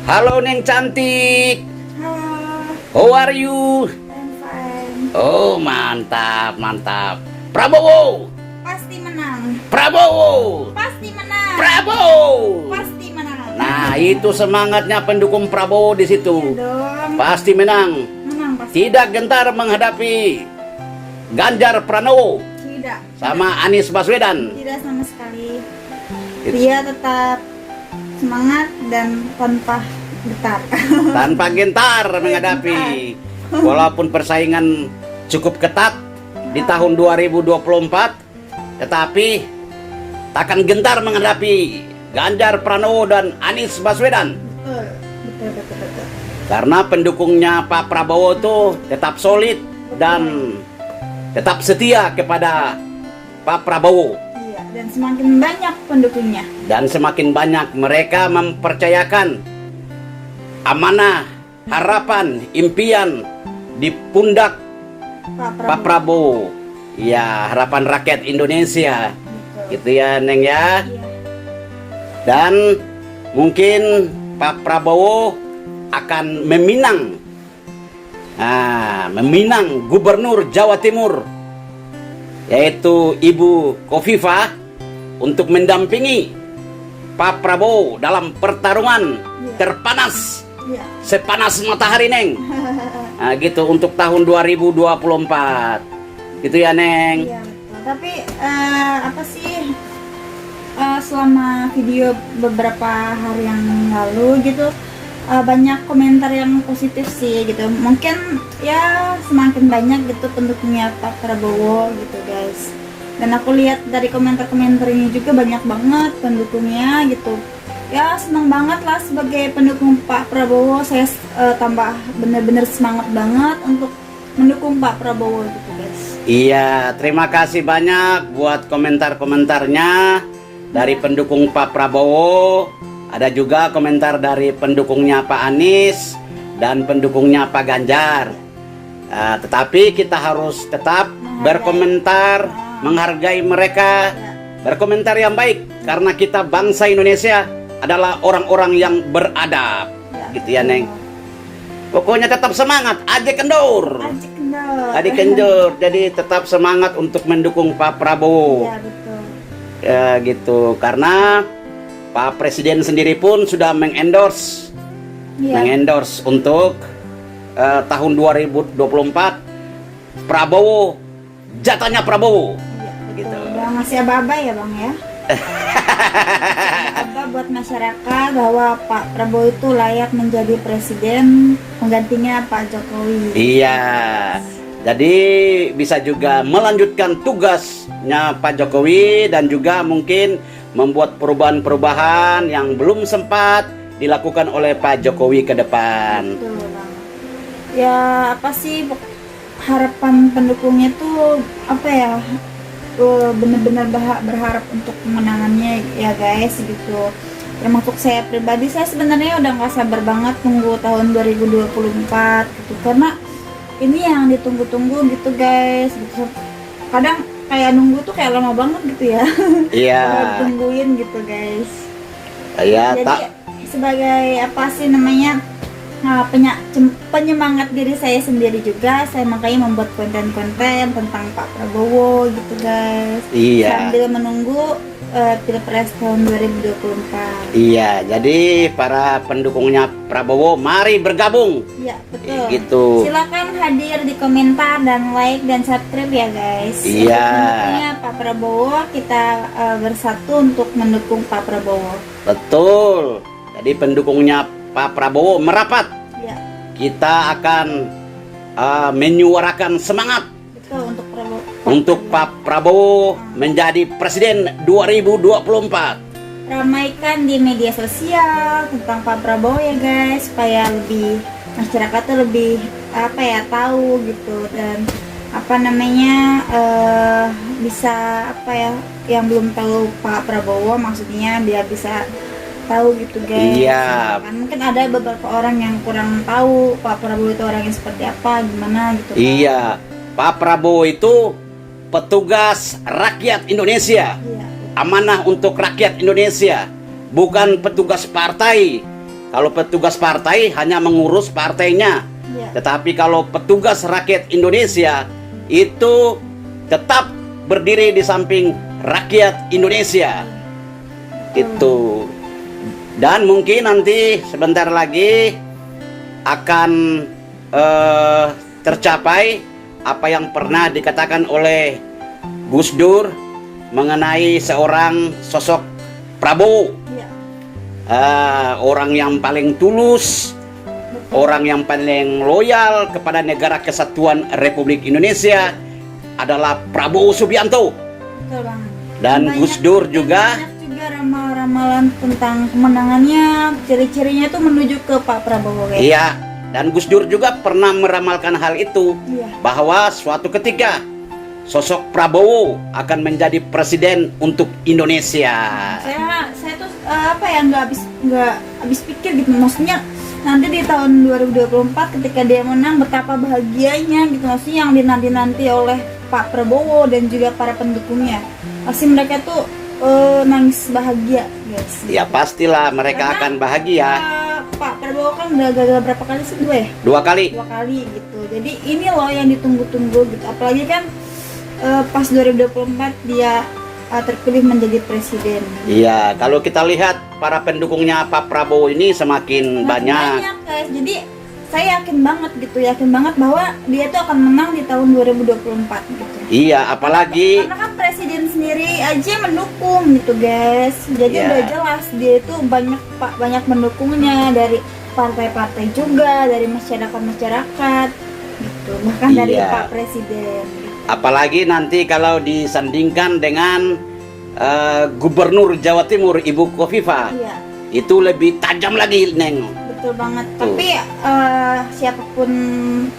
Halo Neng cantik. Halo, How are you? I'm fine. Oh, mantap, mantap. Prabowo. Pasti menang. Prabowo. Pasti menang. Prabowo. Pasti menang. Nah, itu semangatnya pendukung Prabowo di Iya situ. dong. Pasti menang. Menang pasti. Tidak gentar menghadapi Ganjar Pranowo Tidak. sama Anies Baswedan. Tidak sama sekali. Dia tetap semangat dan tanpa getar. Tanpa gentar menghadapi. Walaupun persaingan cukup ketat di tahun 2024, tetapi takkan gentar menghadapi Ganjar Pranowo dan Anies Baswedan. Betul. Betul, betul, betul. Karena pendukungnya Pak Prabowo itu tetap solid dan tetap setia kepada Pak Prabowo. Iya, dan semakin banyak pendukungnya. Dan semakin banyak mereka mempercayakan amanah, harapan, impian di pundak Pak Prabowo. Ya, harapan rakyat Indonesia. Betul. Gitu ya, Neng ya. Iya. Dan mungkin Pak Prabowo akan meminang Gubernur Jawa Timur, yaitu Ibu Khofifah, untuk mendampingi Pak Prabowo dalam pertarungan terpanas, Iya. sepanas matahari, Neng. Nah, gitu untuk tahun 2024. Gitu ya, Neng. Iya, betul. Tapi apa sih, selama video beberapa hari yang lalu gitu, banyak komentar yang positif sih gitu. Mungkin ya semakin banyak gitu pendukungnya Pak Prabowo gitu guys. Dan aku lihat dari komentar-komentar ini juga banyak banget pendukungnya gitu. Ya senang banget lah sebagai pendukung Pak Prabowo. Saya tambah bener-bener semangat banget untuk mendukung Pak Prabowo gitu guys. Iya, terima kasih banyak buat komentar-komentarnya dari pendukung Pak Prabowo. Ada juga komentar dari pendukungnya Pak Anies dan pendukungnya Pak Ganjar. Tetapi kita harus tetap berkomentar, menghargai mereka, berkomentar yang baik, karena kita bangsa Indonesia adalah orang-orang yang beradab. Gitu ya, Neng. Pokoknya tetap semangat, aja kendor. Ajik kendor. Tadi kenjur, jadi tetap semangat untuk mendukung Pak Prabowo. Iya betul. Ya gitu, karena Pak Presiden sendiri pun sudah mengendorse Iya. untuk tahun 2024 Prabowo, jatahnya Prabowo. Iya, betul. Gitu. Udah ngasih aba-aba ya bang ya. Aba buat masyarakat bahwa Pak Prabowo itu layak menjadi presiden penggantinya Pak Jokowi. Iya. Jadi bisa juga melanjutkan tugasnya Pak Jokowi dan juga mungkin membuat perubahan-perubahan yang belum sempat dilakukan oleh Pak Jokowi ke depan. Betul bang. Ya apa sih harapan pendukungnya tuh apa ya? Benar-benar berharap untuk kemenangannya ya guys gitu. Termasuk saya pribadi, saya sebenarnya udah nggak sabar banget tunggu tahun 2024 gitu, karena ini yang ditunggu-tunggu gitu guys gitu. Kadang kayak nunggu tuh kayak lama banget gitu ya. Iya. Tungguin gitu guys. Iya, Jadi sebagai apa sih namanya, penyemangat diri saya sendiri juga, saya makanya membuat konten-konten tentang Pak Prabowo gitu guys. Iya. Sambil menunggu Pilpres tahun 2024. Iya, jadi para pendukungnya Prabowo mari bergabung. Iya betul. Gitu. Silakan hadir di komentar dan like dan subscribe ya guys. Iya. Untuk mendukungnya Pak Prabowo, kita bersatu untuk mendukung Pak Prabowo. Betul. Jadi pendukungnya Pak Prabowo merapat. Iya. Kita akan menyuarakan semangat Betul untuk Prabowo. untuk Pak Prabowo menjadi presiden 2024. Ramaikan di media sosial tentang Pak Prabowo ya guys, supaya lebih masyarakatnya lebih apa ya, tahu gitu, dan apa namanya bisa apa ya, yang belum tahu Pak Prabowo maksudnya biar bisa tahu gitu guys. Iya. Kan mungkin ada beberapa orang yang kurang tahu Pak Prabowo itu orangnya seperti apa, gimana gitu kan. Iya, Pak Prabowo itu petugas rakyat Indonesia. Iya. Amanah untuk rakyat Indonesia, bukan petugas partai. Kalau petugas partai hanya mengurus partainya. Iya. Tetapi kalau petugas rakyat Indonesia itu tetap berdiri di samping rakyat Indonesia. Itu. Dan mungkin nanti sebentar lagi akan tercapai apa yang pernah dikatakan oleh Gus Dur mengenai seorang sosok Prabowo. Iya. Orang yang paling tulus, orang yang paling loyal kepada negara kesatuan Republik Indonesia adalah Prabowo Subianto. Betul banget. Dan Gus Dur juga. Banyak juga ramalan tentang kemenangannya, ciri-cirinya tuh menuju ke Pak Prabowo guys. Iya, dan Gus Dur juga pernah meramalkan hal itu, Iya. bahwa suatu ketika sosok Prabowo akan menjadi presiden untuk Indonesia. Saya tuh nggak habis pikir gitu, maksudnya nanti di tahun 2024 ketika dia menang betapa bahagianya gitu, maksudnya yang dinanti-nanti oleh Pak Prabowo dan juga para pendukungnya, pasti mereka tuh nangis bahagia guys. Ya pastilah mereka Karena, akan bahagia. Pak Prabowo kan udah gagal berapa kali sih, Dua kali. 2 kali gitu, jadi ini loh yang ditunggu-tunggu gitu, apalagi kan pas 2024 dia terpilih menjadi presiden. Iya, kalau kita lihat para pendukungnya Pak Prabowo ini semakin banyak. Guys, jadi saya yakin banget bahwa dia tuh akan menang di tahun 2024 gitu. Iya, apalagi Karena kan presiden sendiri aja mendukung gitu guys. Jadi Iya. udah jelas dia itu banyak mendukungnya dari partai-partai juga, dari masyarakat gitu. Bahkan dari Iya. Pak Presiden. Gitu. apalagi nanti kalau disandingkan dengan Gubernur Jawa Timur Ibu Kofifa, Iya. itu lebih tajam lagi, Neng. Betul banget. Tuh. Tapi siapapun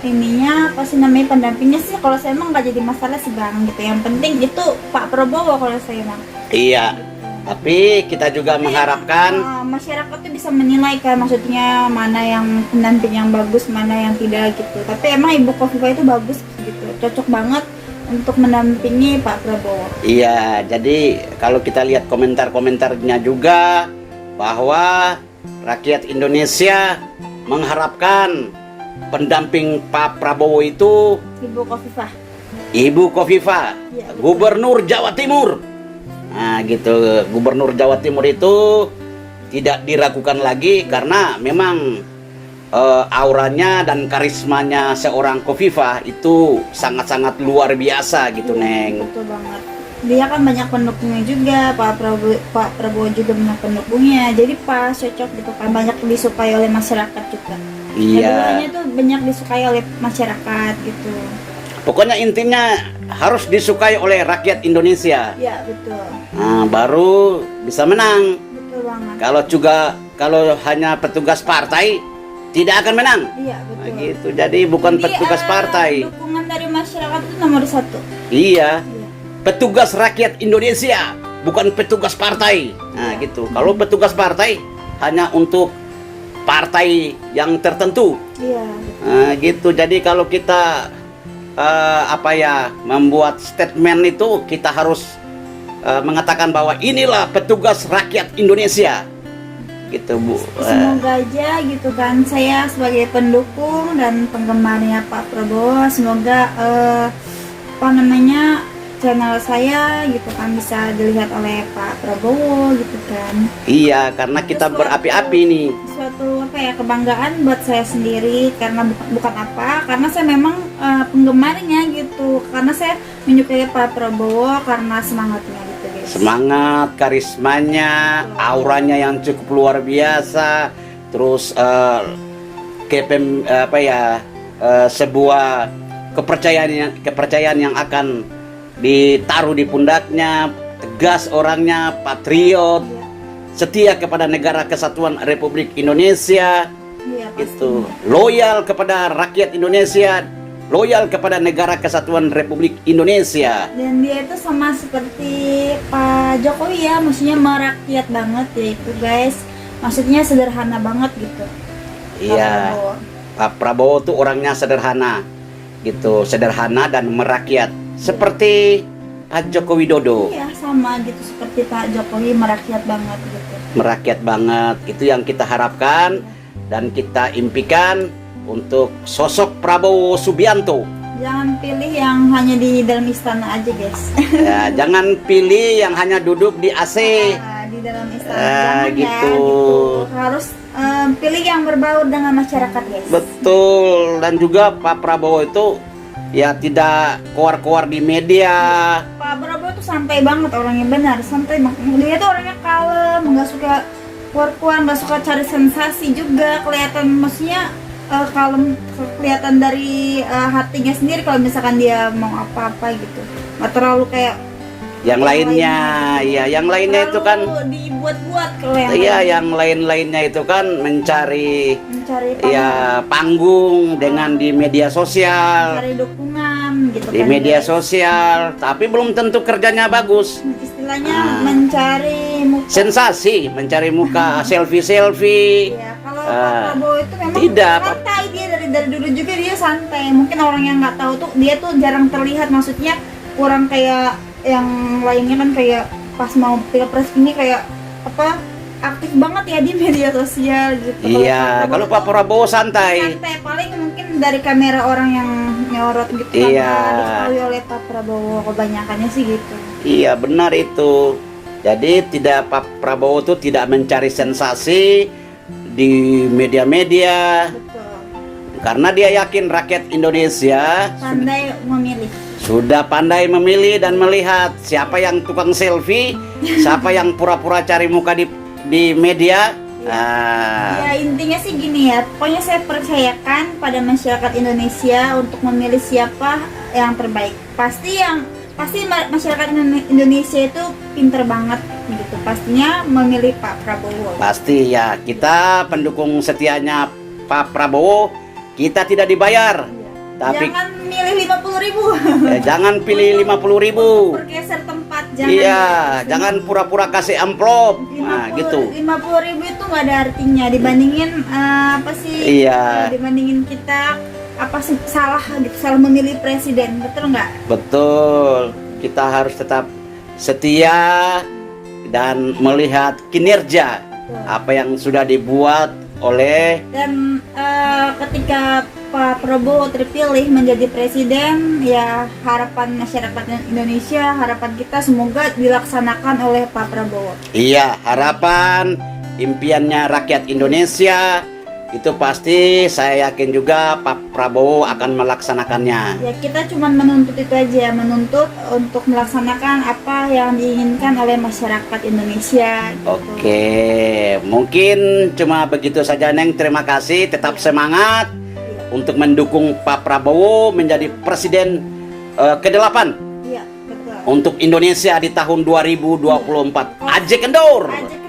ininya pasti namanya pendampingnya sih, kalau saya emang nggak jadi masalah sih bang gitu. Yang penting itu Pak Prabowo kalau saya emang. Iya, tapi kita juga mengharapkan Masyarakat tuh bisa menilai kan, maksudnya mana yang pendamping yang bagus, mana yang tidak gitu. Tapi emang Ibu Kofifa itu bagus gitu, cocok banget untuk mendampingi Pak Prabowo. iya, jadi kalau kita lihat komentar-komentarnya juga bahwa rakyat Indonesia mengharapkan pendamping Pak Prabowo itu Ibu Kofifa. Ibu Kofifa, Iya, betul. Gubernur Jawa Timur. Nah, gitu. Gubernur Jawa Timur itu tidak diragukan lagi karena memang auranya dan karismanya seorang Kofifa itu sangat-sangat luar biasa gitu, Iya, Neng. betul banget. Dia kan banyak pendukungnya juga, Pak Prabowo juga banyak pendukungnya. Jadi pas cocok gitu kan, banyak disukai oleh masyarakat juga. Iya. Keduanya tuh banyak disukai oleh masyarakat gitu. Pokoknya intinya harus disukai oleh rakyat Indonesia. Iya, betul. Nah, baru bisa menang. Betul banget. Kalau hanya petugas partai tidak akan menang. Iya, Nah, betul. gitu. Jadi bukan Jadi, petugas partai. dukungan dari masyarakat itu nomor 1. Iya. Iya. Petugas rakyat Indonesia, bukan petugas partai. Nah, Iya. gitu. Kalau petugas partai hanya untuk partai yang tertentu. Iya. Nah, gitu. Jadi kalau kita membuat statement itu, kita harus mengatakan bahwa inilah petugas rakyat Indonesia. Gitu, Bu. Semoga aja gitu kan, saya sebagai pendukung dan penggemarnya Pak Prabowo, semoga channel saya gitu kan bisa dilihat oleh Pak Prabowo gitu kan. Iya, karena kita berapi-api nih. Suatu kebanggaan buat saya sendiri, karena bukan apa, karena saya memang penggemarnya gitu, karena saya menyukai Pak Prabowo karena semangatnya gitu guys. Semangat, karismanya, auranya yang cukup luar biasa, terus sebuah kepercayaan yang akan ditaruh di pundaknya, tegas orangnya, patriot, Iya. setia kepada negara kesatuan Republik Indonesia, Iya, pasti. gitu, loyal kepada rakyat Indonesia, loyal kepada negara kesatuan Republik Indonesia. Dan dia itu sama seperti Pak Jokowi ya, maksudnya merakyat banget ya itu guys, maksudnya sederhana banget gitu. Iya, Pak Prabowo tuh orangnya sederhana, gitu, sederhana dan merakyat, seperti Pak Joko Widodo. Iya, sama gitu seperti Pak Jokowi, merakyat banget gitu. merakyat banget. Itu yang kita harapkan dan kita impikan untuk sosok Prabowo Subianto. Jangan pilih yang hanya di dalam istana aja, guys. Ya, jangan pilih yang hanya duduk di AC. Di dalam istana jangan gitu. ya, gitu. Harus pilih yang berbaur dengan masyarakat, guys. Betul. Dan juga Pak Prabowo itu ya tidak keluar-keluar di media. Pak Prabowo tuh santai banget orangnya, benar santai banget. Dia tuh orangnya kalem, nggak suka keluar-keluar, nggak suka cari sensasi juga. Kelihatan maksudnya kalem, kelihatan dari hatinya sendiri kalau misalkan dia mau apa-apa gitu. Nggak terlalu kayak Yang lainnya, ya yang lainnya itu kan dibuat-buat kalau yang iya, lain. yang lain-lainnya itu kan mencari Mencari ya panggung dengan di media sosial, mencari dukungan gitu di kan, media guys. sosial, tapi belum tentu kerjanya bagus. Istilahnya mencari muka. Sensasi, mencari muka, selfie-selfie. Ya, kalau Pak Prabowo itu memang tidak, Pak. santai, dia dari dulu juga dia santai. Mungkin orang yang nggak tahu tuh dia tuh jarang terlihat, maksudnya kurang kayak yang lainnya kan, kayak pas mau pilpres ini kayak apa aktif banget ya di media sosial gitu. Iya, kalau Pak Prabowo santai. santai, paling mungkin dari kamera orang yang nyorot gitu Iya. kan, diketahui oleh Pak Prabowo kebanyakannya sih gitu. Iya, benar itu. Jadi tidak, Pak Prabowo tuh tidak mencari sensasi di media-media Betul. karena dia yakin rakyat Indonesia Pandai memilih. sudah pandai memilih dan melihat siapa yang tukang selfie, siapa yang pura-pura cari muka di media. Ya intinya sih gini ya, pokoknya saya percayakan pada masyarakat Indonesia untuk memilih siapa yang terbaik. Pasti masyarakat Indonesia itu pinter banget gitu. Pastinya memilih Pak Prabowo. Pasti ya, kita pendukung setianya Pak Prabowo, kita tidak dibayar. Tapi Jangan milih 50.000. jangan pilih 50.000. Bergeser tempat, jangan. Iya, jangan pura-pura kasih amplop. Nah, gitu. 50.000 itu nggak ada artinya dibandingin apa sih? Iya. Dibandingin kita apa sih salah gitu, salah memilih presiden, betul nggak? Betul. Kita harus tetap setia dan melihat kinerja apa yang sudah dibuat oleh Dan ketika Pak Prabowo terpilih menjadi presiden, ya harapan masyarakat Indonesia, harapan kita semoga dilaksanakan oleh Pak Prabowo. iya, harapan impiannya rakyat Indonesia itu pasti saya yakin juga Pak Prabowo akan melaksanakannya. Ya kita cuma menuntut itu aja, menuntut untuk melaksanakan apa yang diinginkan oleh masyarakat Indonesia. Gitu. Oke, mungkin cuma begitu saja Neng. Terima kasih, tetap semangat untuk mendukung Pak Prabowo menjadi presiden ke-8 Iya, betul. untuk Indonesia di tahun 2024. Ajek kendor. Aja kendor.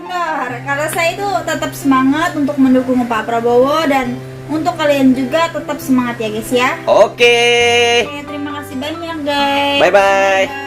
Kalau saya itu tetap semangat untuk mendukung Pak Prabowo, dan untuk kalian juga tetap semangat ya guys ya. Oke. Oke, terima kasih banyak guys. Bye-bye.